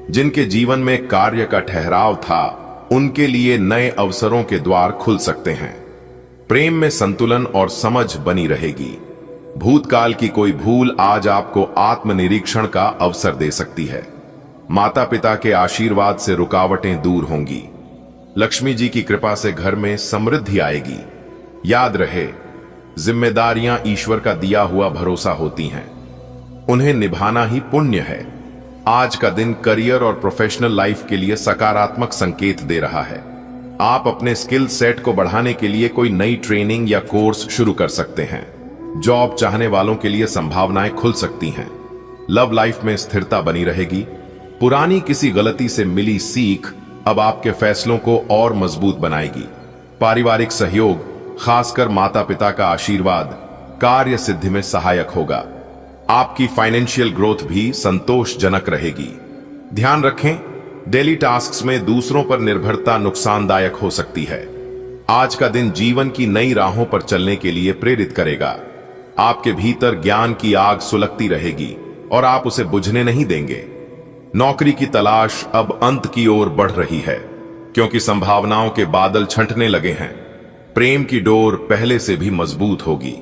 जिनके जीवन में कार्य का ठहराव था, उनके लिए नए अवसरों के द्वार खुल सकते हैं। प्रेम में संतुलन और समझ बनी रहेगी। भूतकाल की कोई भूल आज आपको आत्मनिरीक्षण का अवसर दे सकती है। माता पिता के आशीर्वाद से रुकावटें दूर होंगी। लक्ष्मी जी की कृपा से घर में समृद्धि आएगी। याद रहे, जिम्मेदारियां ईश्वर का दिया हुआ भरोसा होती हैं। उन्हें निभाना ही पुण्य है। आज का दिन करियर और प्रोफेशनल लाइफ के लिए सकारात्मक संकेत दे रहा है। आप अपने स्किल सेट को बढ़ाने के लिए कोई नई ट्रेनिंग या कोर्स शुरू कर सकते हैं। जॉब चाहने वालों के लिए संभावनाएं खुल सकती हैं। लव लाइफ में स्थिरता बनी रहेगी। पुरानी किसी गलती से मिली सीख अब आपके फैसलों को और मजबूत बनाएगी। पारिवारिक सहयोग, खासकर माता पिता का आशीर्वाद, कार्य सिद्धि में सहायक होगा। आपकी फाइनेंशियल ग्रोथ भी संतोषजनक रहेगी। ध्यान रखें, डेली टास्क्स में दूसरों पर निर्भरता नुकसानदायक हो सकती है। आज का दिन जीवन की नई राहों पर चलने के लिए प्रेरित करेगा। आपके भीतर ज्ञान की आग सुलगती रहेगी और आप उसे बुझने नहीं देंगे। नौकरी की तलाश अब अंत की ओर बढ़ रही है, क्योंकि संभावनाओं के बादल छंटने लगे हैं। प्रेम की डोर पहले से भी मजबूत होगी।